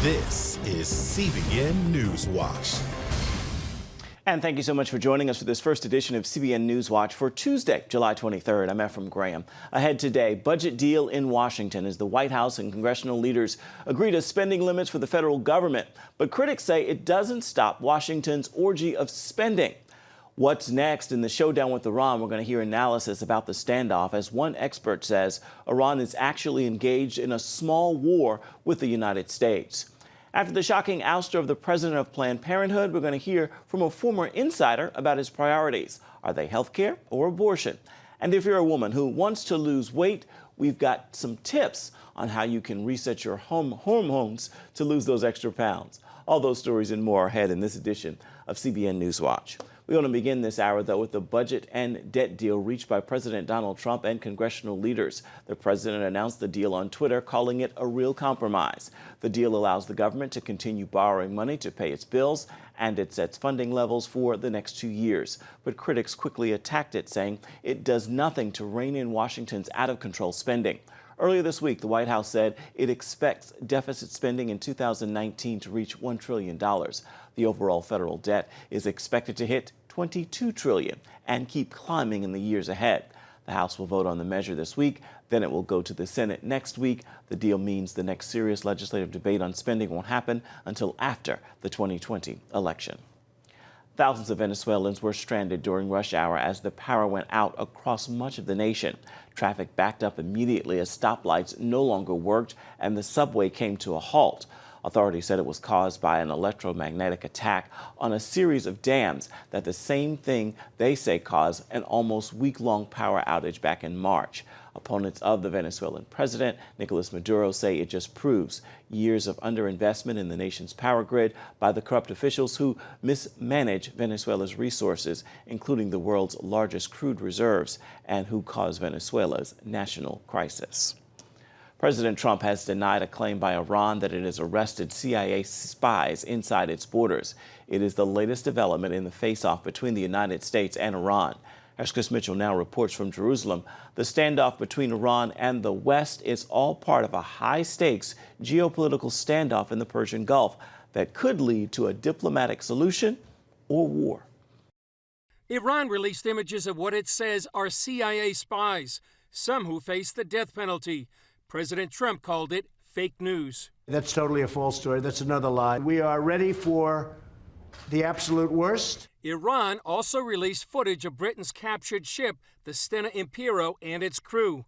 This is CBN NewsWatch. And thank you so much for joining us for this first edition of CBN NewsWatch for Tuesday, July 23rd. I'm Ephraim Graham. Ahead today, budget deal in Washington as the White House and congressional leaders agree to spending limits for the federal government. But critics say it doesn't stop Washington's orgy of spending. What's next in the showdown with Iran? We're going to hear analysis about the standoff, as one expert says Iran is actually engaged in a small war with the United States. After the shocking ouster of the president of Planned Parenthood, we're going to hear from a former insider about his priorities. Are they health care or abortion? And if you're a woman who wants to lose weight, we've got some tips on how you can reset your hormones to lose those extra pounds. All those stories and more ahead in this edition of CBN NewsWatch. We want to begin this hour, though, with the budget and debt deal reached by President Donald Trump and congressional leaders. The president announced the deal on Twitter, calling it a real compromise. The deal allows the government to continue borrowing money to pay its bills, and it sets funding levels for the next 2 years. But critics quickly attacked it, saying it does nothing to rein in Washington's out-of-control spending. Earlier this week, the White House said it expects deficit spending in 2019 to reach $1 trillion. The overall federal debt is expected to hit $22 trillion and keep climbing in the years ahead. The House will vote on the measure this week, then it will go to the Senate next week. The deal means the next serious legislative debate on spending won't happen until after the 2020 election. Thousands of Venezuelans were stranded during rush hour as the power went out across much of the nation. Traffic backed up immediately as stoplights no longer worked and the subway came to a halt. Authorities said it was caused by an electromagnetic attack on a series of dams, that the same thing they say caused an almost week-long power outage back in March. Opponents of the Venezuelan president, Nicolas Maduro, say it just proves years of underinvestment in the nation's power grid by the corrupt officials who mismanage Venezuela's resources, including the world's largest crude reserves, and who caused Venezuela's national crisis. President Trump has denied a claim by Iran that it has arrested CIA spies inside its borders. It is the latest development in the face-off between the United States and Iran. As Chris Mitchell now reports from Jerusalem, the standoff between Iran and the West is all part of a high-stakes geopolitical standoff in the Persian Gulf that could lead to a diplomatic solution or war. Iran released images of what it says are CIA spies, some who face the death penalty. President Trump called it fake news. That's totally a false story. That's another lie. We are ready for the absolute worst. Iran also released footage of Britain's captured ship, the Stena Impero, and its crew.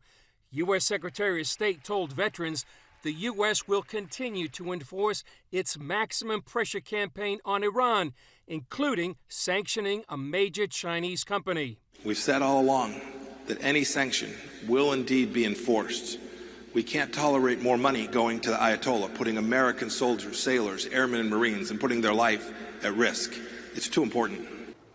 U.S. Secretary of State told veterans the U.S. will continue to enforce its maximum pressure campaign on Iran, including sanctioning a major Chinese company. We've said all along that any sanction will indeed be enforced. We can't tolerate more money going to the Ayatollah, putting American soldiers, sailors, airmen, and Marines, and putting their life at risk. It's too important.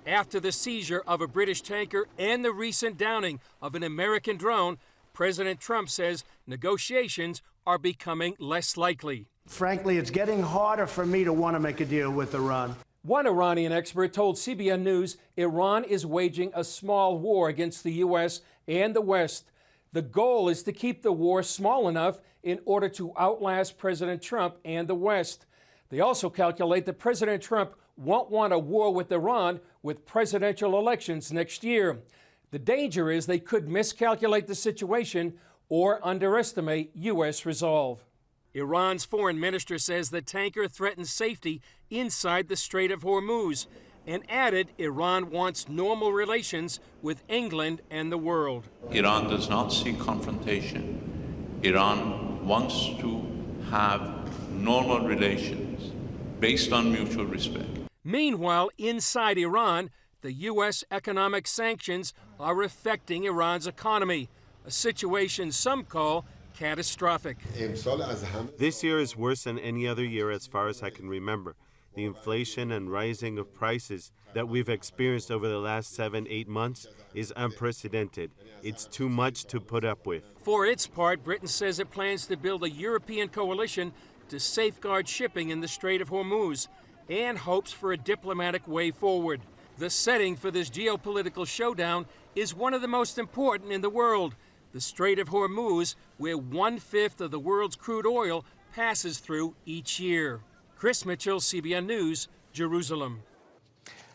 After the seizure of a British tanker and the recent downing of an American drone, President Trump says negotiations are becoming less likely. Frankly, it's getting harder for me to want to make a deal with Iran. One Iranian expert told CBN News Iran is waging a small war against the U.S. and the West. The goal is to keep the war small enough in order to outlast President Trump and the West. They also calculate that President Trump won't want a war with Iran with presidential elections next year. The danger is they could miscalculate the situation or underestimate U.S. resolve. Iran's foreign minister says the tanker threatens safety inside the Strait of Hormuz, and added Iran wants normal relations with England and the world. Iran does not seek confrontation. Iran wants to have normal relations based on mutual respect. Meanwhile, inside Iran, the U.S. economic sanctions are affecting Iran's economy, a situation some call catastrophic. This year is worse than any other year as far as I can remember. The inflation and rising of prices that we've experienced over the last 7-8 months is unprecedented. It's too much to put up with. For its part, Britain says it plans to build a European coalition to safeguard shipping in the Strait of Hormuz and hopes for a diplomatic way forward. The setting for this geopolitical showdown is one of the most important in the world, the Strait of Hormuz, where 1/5 of the world's crude oil passes through each year. Chris Mitchell, CBN News, Jerusalem.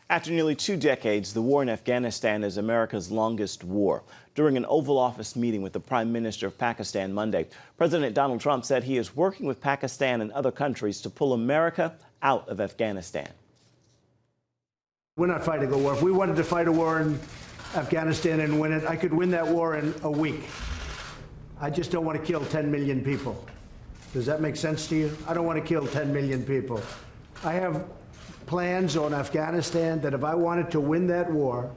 After nearly 2 decades, the war in Afghanistan is America's longest war. During an Oval Office meeting with the Prime Minister of Pakistan Monday, President Donald Trump said he is working with Pakistan and other countries to pull America out of Afghanistan. We're not fighting a war. If we wanted to fight a war in Afghanistan and win it, I could win that war in a week. I just don't want to kill 10 million people. Does that make sense to you? I don't want to kill 10 million people. I have plans on Afghanistan that if I wanted to win that war,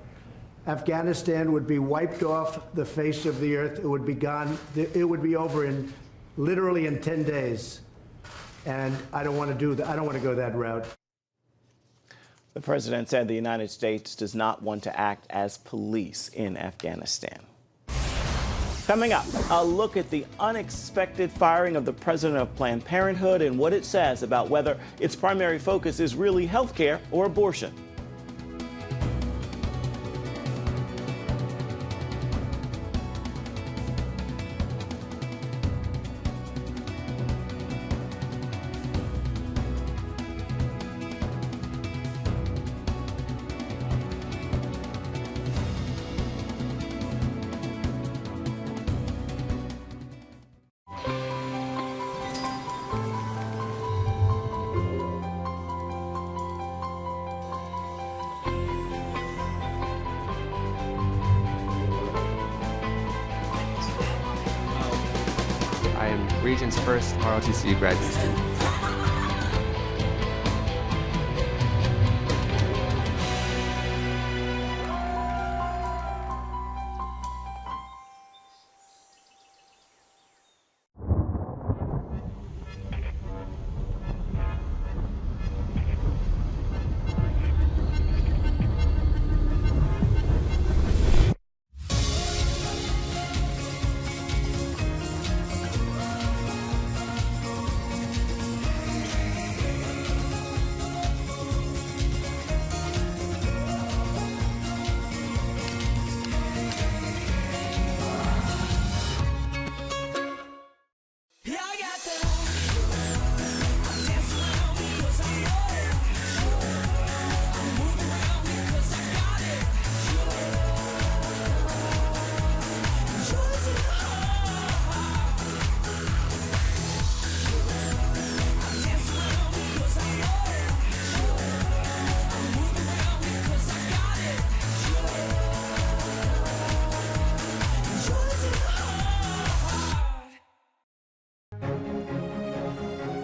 Afghanistan would be wiped off the face of the earth. It would be gone. It would be over in literally in 10 days. And I don't want to do that. I don't want to go that route. The president said the United States does not want to act as police in Afghanistan. Coming up, a look at the unexpected firing of the president of Planned Parenthood and what it says about whether its primary focus is really health care or abortion. I am Region's first ROTC graduate student.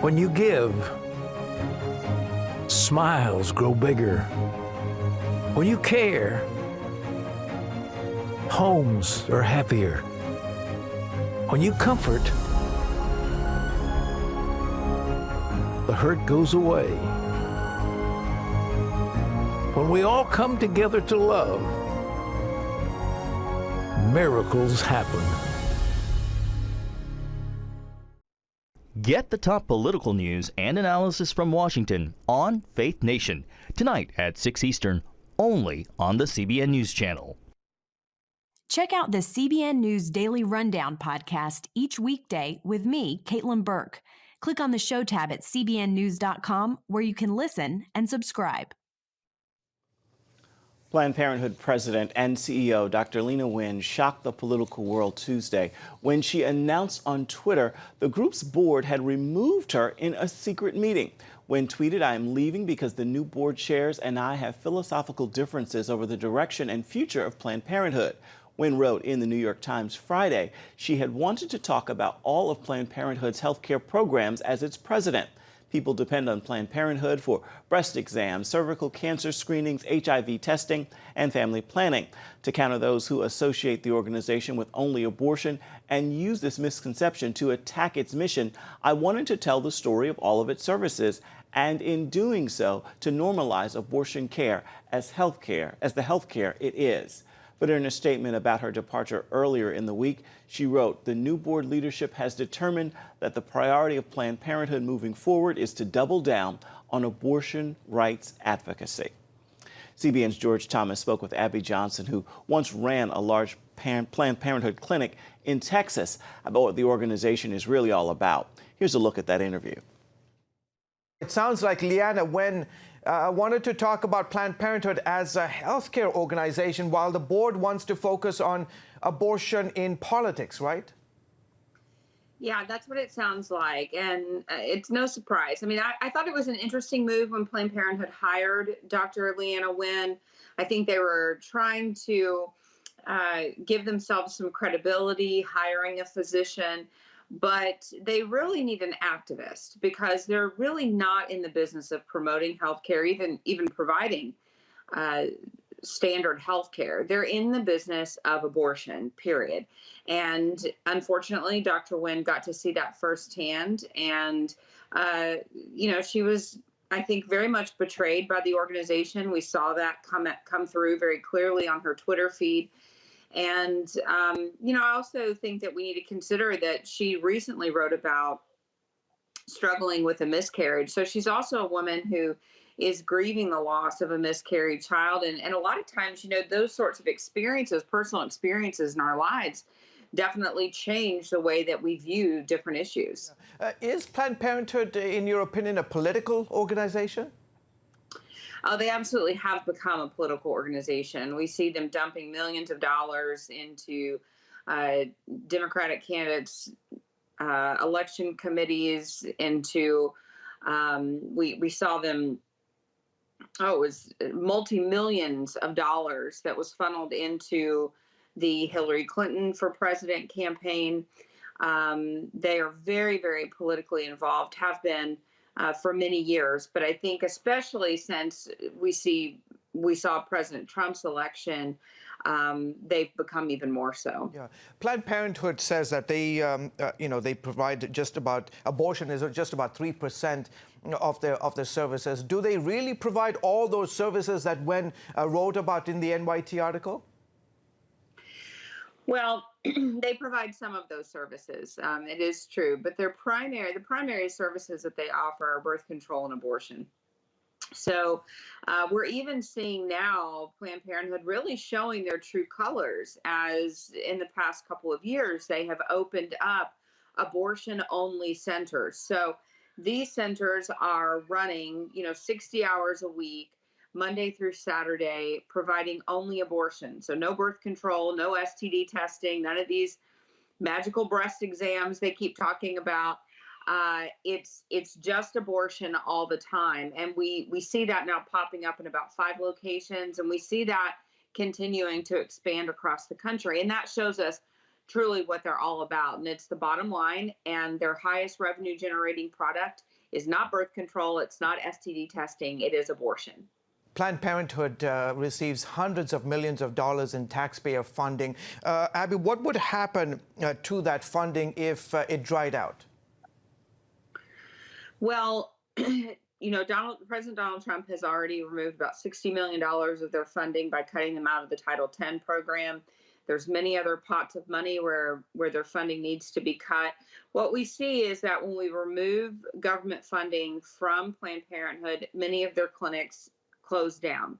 When you give, smiles grow bigger. When you care, homes are happier. When you comfort, the hurt goes away. When we all come together to love, miracles happen. Get the top political news and analysis from Washington on Faith Nation, tonight at 6 Eastern, only on the CBN News Channel. Check out the CBN News Daily Rundown podcast each weekday with me, Caitlin Burke. Click on the show tab at cbnnews.com where you can listen and subscribe. Planned Parenthood President and CEO Dr. Lena Nguyen shocked the political world Tuesday when she announced on Twitter the group's board had removed her in a secret meeting. Nguyen tweeted, "I am leaving because the new board chairs and I have philosophical differences over the direction and future of Planned Parenthood." Nguyen wrote in the New York Times Friday she had wanted to talk about all of Planned Parenthood's health care programs as its president. People depend on Planned Parenthood for breast exams, cervical cancer screenings, HIV testing, and family planning. To counter those who associate the organization with only abortion and use this misconception to attack its mission, I wanted to tell the story of all of its services, and in doing so, to normalize abortion care as the health care it is. But in a statement about her departure earlier in the week, she wrote, "The new board leadership has determined that the priority of Planned Parenthood moving forward is to double down on abortion rights advocacy." CBN's George Thomas spoke with Abby Johnson, who once ran a large Planned Parenthood clinic in Texas, about what the organization is really all about. Here's a look at that interview. It sounds like Leanna Wen wanted to talk about Planned Parenthood as a healthcare organization while the board wants to focus on abortion in politics, right? Yeah, that's what it sounds like. And it's no surprise. I mean, I thought it was an interesting move when Planned Parenthood hired Dr. Leanna Wen. I think they were trying to give themselves some credibility, hiring a physician. But they really need an activist because they're really not in the business of promoting healthcare, even providing standard healthcare. They're in the business of abortion, period. And unfortunately, Dr. Wen got to see that firsthand. And, she was, I think, very much betrayed by the organization. We saw that come through very clearly on her Twitter feed. And, I also think that we need to consider that she recently wrote about struggling with a miscarriage. So she's also a woman who is grieving the loss of a miscarried child. And a lot of times, those sorts of experiences, personal experiences in our lives, definitely change the way that we view different issues. Is Planned Parenthood, in your opinion, a political organization? Oh, they absolutely have become a political organization. We see them dumping millions of dollars into Democratic candidates, election committees, into, we saw them, it was multi-millions of dollars that was funneled into the Hillary Clinton for president campaign. They are very, very politically involved, have been for many years. But I think especially since we saw President Trump's election, they've become even more so. Yeah. Planned Parenthood says that they provide abortion is just about 3% of their services. Do they really provide all those services that Wen wrote about in the NYT article? Well, they provide some of those services. It is true, but the primary services that they offer are birth control and abortion. So we're even seeing now Planned Parenthood really showing their true colors, as in the past couple of years, they have opened up abortion-only centers. So these centers are running, 60 hours a week, Monday through Saturday, providing only abortion. So no birth control, no STD testing, none of these magical breast exams they keep talking about. It's just abortion all the time. And we see that now popping up in about 5 locations, and we see that continuing to expand across the country. And that shows us truly what they're all about. And it's the bottom line, and their highest revenue generating product is not birth control, it's not STD testing, it is abortion. Planned Parenthood receives hundreds of millions of dollars in taxpayer funding. Abby, what would happen to that funding if it dried out? Well, President Donald Trump has already removed about $60 million of their funding by cutting them out of the Title X program. There's many other pots of money where their funding needs to be cut. What we see is that when we remove government funding from Planned Parenthood, many of their clinics close down.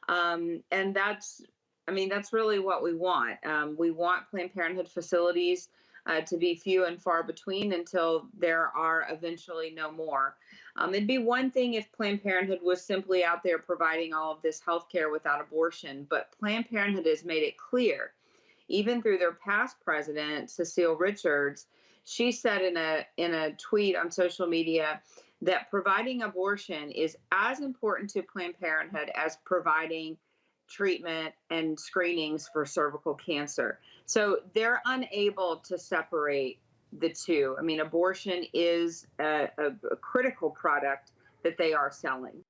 And that's really what we want. We want Planned Parenthood facilities to be few and far between until there are eventually no more. It'd be one thing if Planned Parenthood was simply out there providing all of this health care without abortion, but Planned Parenthood has made it clear, even through their past president, Cecile Richards, she said in a tweet on social media that providing abortion is as important to Planned Parenthood as providing treatment and screenings for cervical cancer. So they're unable to separate the two. I mean, abortion is a critical product that they are selling.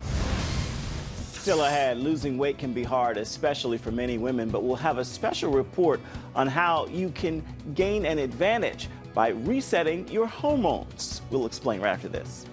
Still ahead, losing weight can be hard, especially for many women, but we'll have a special report on how you can gain an advantage by resetting your hormones. We'll explain right after this.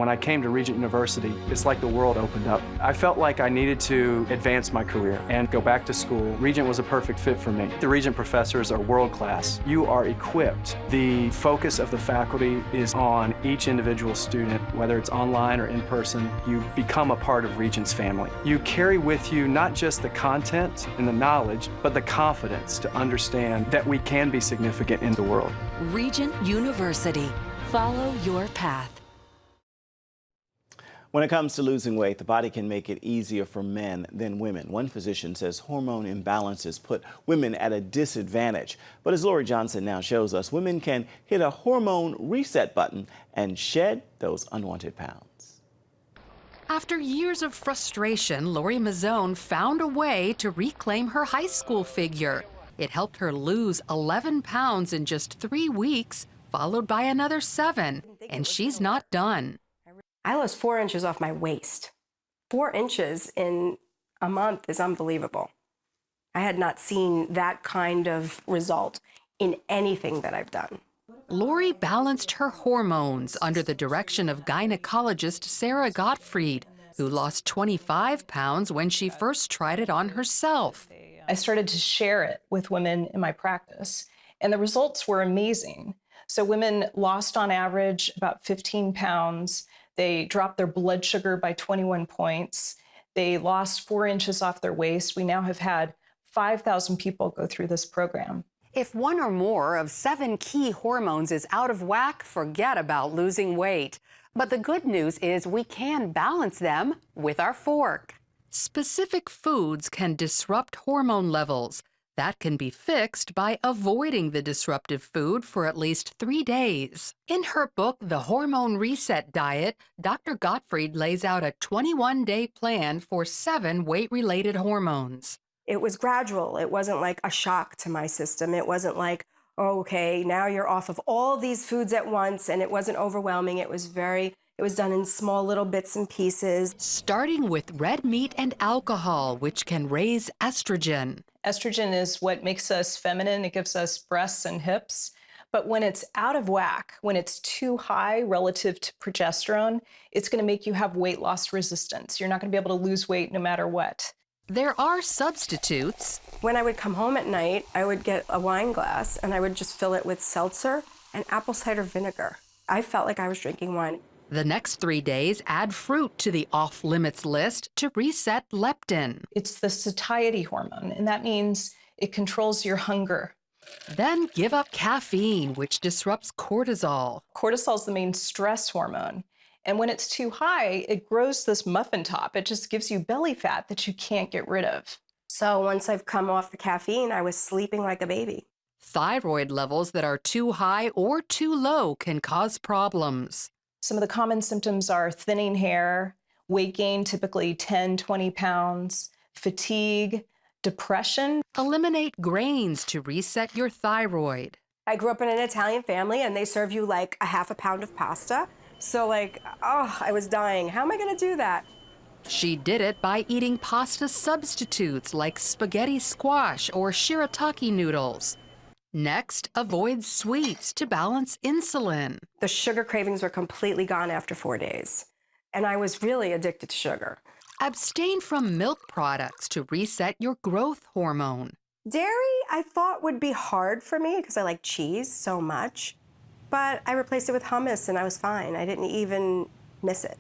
When I came to Regent University, it's like the world opened up. I felt like I needed to advance my career and go back to school. Regent was a perfect fit for me. The Regent professors are world class. You are equipped. The focus of the faculty is on each individual student, whether it's online or in person. You become a part of Regent's family. You carry with you not just the content and the knowledge, but the confidence to understand that we can be significant in the world. Regent University. Follow your path. When it comes to losing weight, the body can make it easier for men than women. One physician says hormone imbalances put women at a disadvantage. But as Lori Johnson now shows us, women can hit a hormone reset button and shed those unwanted pounds. After years of frustration, Lori Mazzone found a way to reclaim her high school figure. It helped her lose 11 pounds in just 3 weeks, followed by another 7, and she's not done. I lost 4 inches off my waist. 4 inches in a month is unbelievable. I had not seen that kind of result in anything that I've done. Lori balanced her hormones under the direction of gynecologist Sarah Gottfried, who lost 25 pounds when she first tried it on herself. I started to share it with women in my practice, and the results were amazing. So women lost on average about 15 pounds. They dropped their blood sugar by 21 points. They lost 4 inches off their waist. We now have had 5,000 people go through this program. If one or more of 7 key hormones is out of whack, forget about losing weight. But the good news is we can balance them with our fork. Specific foods can disrupt hormone levels. That can be fixed by avoiding the disruptive food for at least 3 days. In her book, The Hormone Reset Diet, Dr. Gottfried lays out a 21-day plan for 7 weight-related hormones. It was gradual. It wasn't like a shock to my system. It wasn't like, oh, okay, now you're off of all these foods at once, and it wasn't overwhelming. It was done in small little bits and pieces. Starting with red meat and alcohol, which can raise estrogen. Estrogen is what makes us feminine. It gives us breasts and hips. But when it's out of whack, when it's too high relative to progesterone, it's going to make you have weight loss resistance. You're not going to be able to lose weight no matter what. There are substitutes. When I would come home at night, I would get a wine glass and I would just fill it with seltzer and apple cider vinegar. I felt like I was drinking wine. The next 3 days, add fruit to the off-limits list to reset leptin. It's the satiety hormone, and that means it controls your hunger. Then give up caffeine, which disrupts cortisol. Cortisol is the main stress hormone. And when it's too high, it grows this muffin top. It just gives you belly fat that you can't get rid of. So once I've come off the caffeine, I was sleeping like a baby. Thyroid levels that are too high or too low can cause problems. Some of the common symptoms are thinning hair, weight gain, typically 10, 20 pounds, fatigue, depression. Eliminate grains to reset your thyroid. I grew up in an Italian family and they serve you like a half a pound of pasta. So I was dying. How am I going to do that? She did it by eating pasta substitutes like spaghetti squash or shirataki noodles. Next, avoid sweets to balance insulin. The sugar cravings were completely gone after 4 days, and I was really addicted to sugar. Abstain from milk products to reset your growth hormone. Dairy, I thought would be hard for me because I like cheese so much, but I replaced it with hummus and I was fine. I didn't even miss it.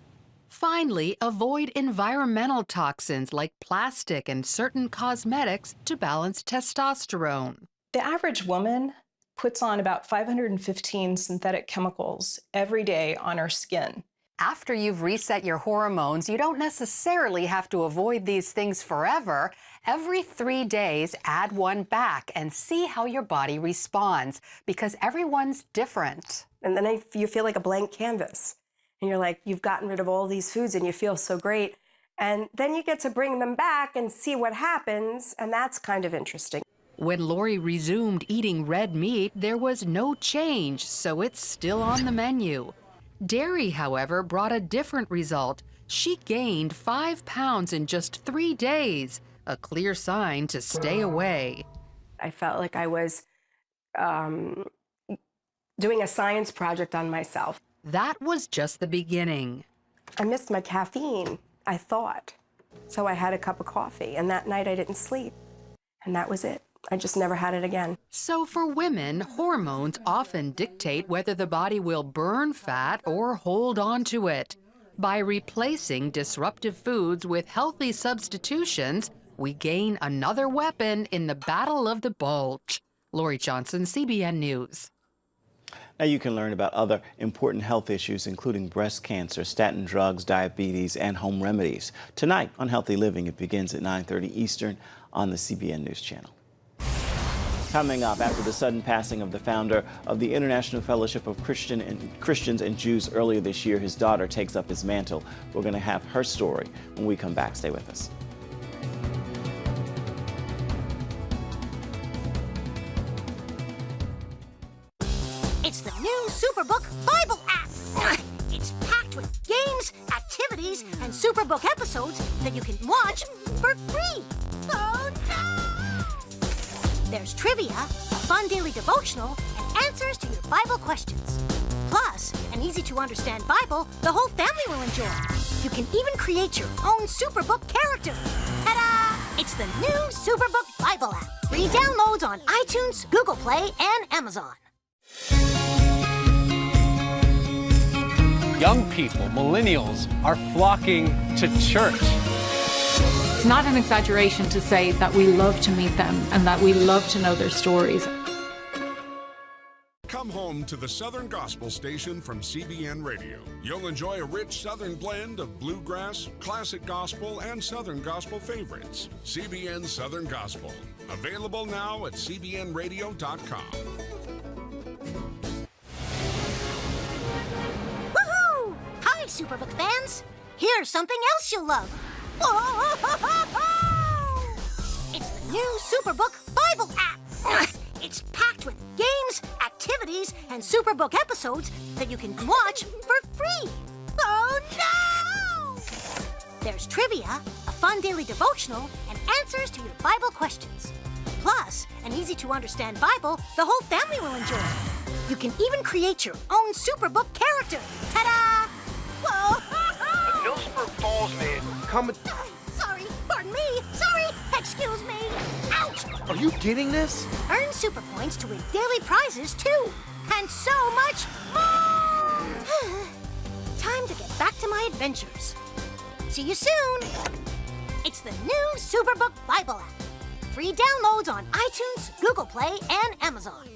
Finally, avoid environmental toxins like plastic and certain cosmetics to balance testosterone. The average woman puts on about 515 synthetic chemicals every day on her skin. After you've reset your hormones, you don't necessarily have to avoid these things forever. Every 3 days, add one back and see how your body responds, because everyone's different. And then you feel like a blank canvas. And you're like, you've gotten rid of all these foods and you feel so great. And then you get to bring them back and see what happens, and that's kind of interesting. When Lori resumed eating red meat, there was no change, so it's still on the menu. Dairy, however, brought a different result. She gained 5 pounds in just 3 days, a clear sign to stay away. I felt like I was doing a science project on myself. That was just the beginning. I missed my caffeine, I thought. So I had a cup of coffee, and that night I didn't sleep. And that was it. I just never had it again. So for women, hormones often dictate whether the body will burn fat or hold on to it. By replacing disruptive foods with healthy substitutions, we gain another weapon in the battle of the bulge. Lori Johnson, CBN News. Now you can learn about other important health issues, including breast cancer, statin drugs, diabetes, and home remedies. Tonight on Healthy Living, it begins at 9:30 Eastern on the CBN News Channel. Coming up, after the sudden passing of the founder of the International Fellowship of Christians and Jews earlier this year, his daughter takes up his mantle. We're going to have her story when we come back. Stay with us. It's the new Superbook Bible app. It's packed with games, activities, and Superbook episodes that you can watch for free. Oh, no! There's trivia, a fun daily devotional, and answers to your Bible questions. Plus, an easy-to-understand Bible the whole family will enjoy. You can even create your own Superbook character. Ta-da! It's the new Superbook Bible app. Free downloads on iTunes, Google Play, and Amazon. Young people, millennials, are flocking to church. It's not an exaggeration to say that we love to meet them and that we love to know their stories. Come home to the Southern Gospel Station from CBN Radio. You'll enjoy a rich Southern blend of bluegrass, classic gospel, and Southern Gospel favorites. CBN Southern Gospel. Available now at cbnradio.com. Woohoo! Hi, Superbook fans. Here's something else you'll love. It's the new Superbook Bible app. It's packed with games, activities, and Superbook episodes that you can watch for free. Oh, no! There's trivia, a fun daily devotional, and answers to your Bible questions. Plus, an easy-to-understand Bible the whole family will enjoy. You can even create your own Superbook character. Ta-da! Whoa! A Millsburg Falls man coming. Sorry, pardon me. Sorry, excuse me. Ouch! Are you getting this? Earn super points to win daily prizes, too. And so much more! Time to get back to my adventures. See you soon. It's the new Superbook Bible app. Free downloads on iTunes, Google Play, and Amazon.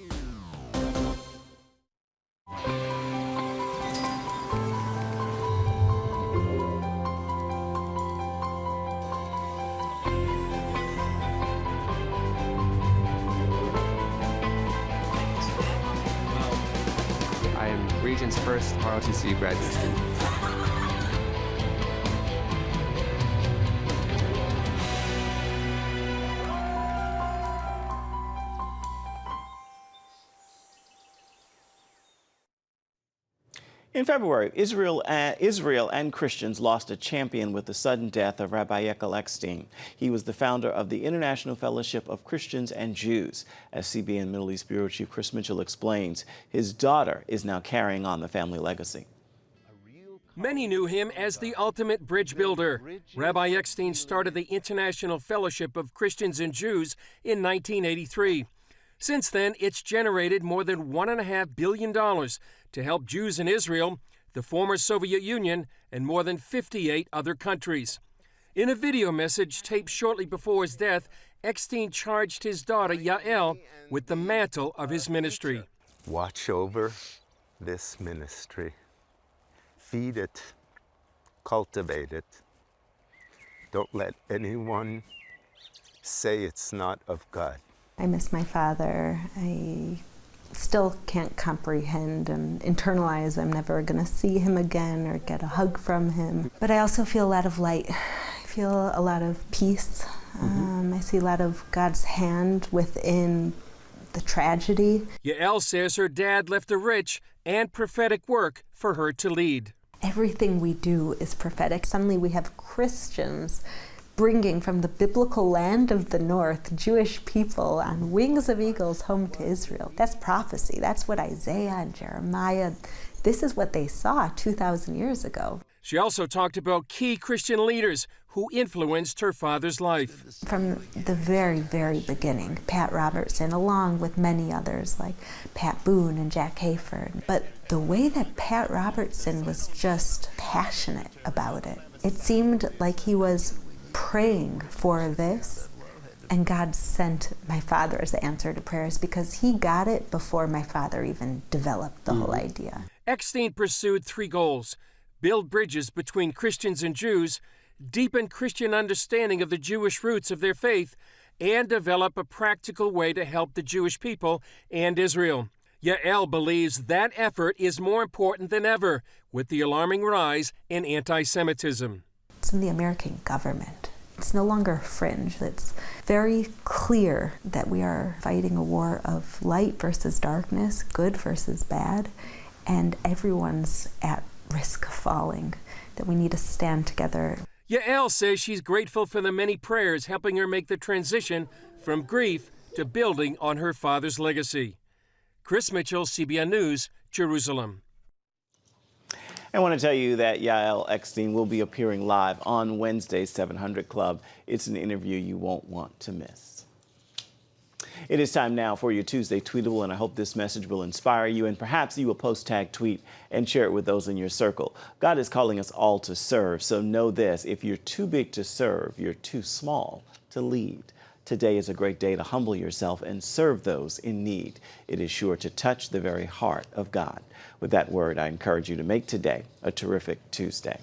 I am Region's first ROTC graduate student. In February, Israel and Christians lost a champion with the sudden death of Rabbi Yekel Eckstein. He was the founder of the International Fellowship of Christians and Jews. As CBN Middle East Bureau Chief Chris Mitchell explains, his daughter is now carrying on the family legacy. Many knew him as the ultimate bridge builder. Rabbi Eckstein started the International Fellowship of Christians and Jews in 1983. Since then, it's generated more than $1.5 billion to help Jews in Israel, the former Soviet Union, and more than 58 other countries. In a video message taped shortly before his death, Eckstein charged his daughter, Yael, with the mantle of his ministry. Watch over this ministry. Feed it. Cultivate it. Don't let anyone say it's not of God. I miss my father. I still can't comprehend and internalize I'm never going to see him again or get a hug from him. But I also feel a lot of light. I feel a lot of peace. I see a lot of God's hand within the tragedy. Yael says her dad left a rich and prophetic work for her to lead. Everything we do is prophetic. Suddenly we have Christians bringing from the biblical land of the north Jewish people on wings of eagles home to Israel. That's prophecy. That's what Isaiah and Jeremiah, this is what they saw 2,000 years ago. She also talked about key Christian leaders who influenced her father's life. From the very, very beginning, Pat Robertson, along with many others like Pat Boone and Jack Hayford. But the way that Pat Robertson was just passionate about it, it seemed like he was praying for this, and God sent my father as the answer to prayers because he got it before my father even developed the whole idea. Eckstein pursued 3 goals: build bridges between Christians and Jews, deepen Christian understanding of the Jewish roots of their faith, and develop a practical way to help the Jewish people and Israel. Yael believes that effort is more important than ever with the alarming rise in anti-Semitism. It's in the American government. It's no longer fringe. It's very clear that we are fighting a war of light versus darkness, good versus bad, and everyone's at risk of falling, that we need to stand together. Yael says she's grateful for the many prayers helping her make the transition from grief to building on her father's legacy. Chris Mitchell, CBN News, Jerusalem. I want to tell you that Yael Eckstein will be appearing live on Wednesday's 700 Club. It's an interview you won't want to miss. It is time now for your Tuesday Tweetable, and I hope this message will inspire you, and perhaps you will post-tag tweet and share it with those in your circle. God is calling us all to serve, so know this: if you're too big to serve, you're too small to lead. Today is a great day to humble yourself and serve those in need. It is sure to touch the very heart of God. With that word, I encourage you to make today a terrific Tuesday.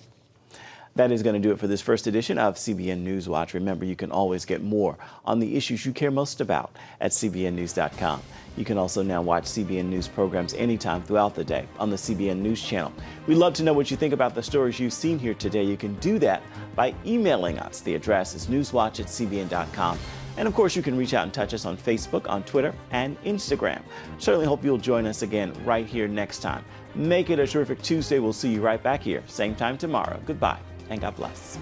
That is going to do it for this first edition of CBN News Watch. Remember, you can always get more on the issues you care most about at cbnnews.com. You can also now watch CBN News programs anytime throughout the day on the CBN News channel. We'd love to know what you think about the stories you've seen here today. You can do that by emailing us. The address is newswatch@cbn.com. And of course, you can reach out and touch us on Facebook, on Twitter, and Instagram. Certainly hope you'll join us again right here next time. Make it a terrific Tuesday. We'll see you right back here, same time tomorrow. Goodbye, and God bless.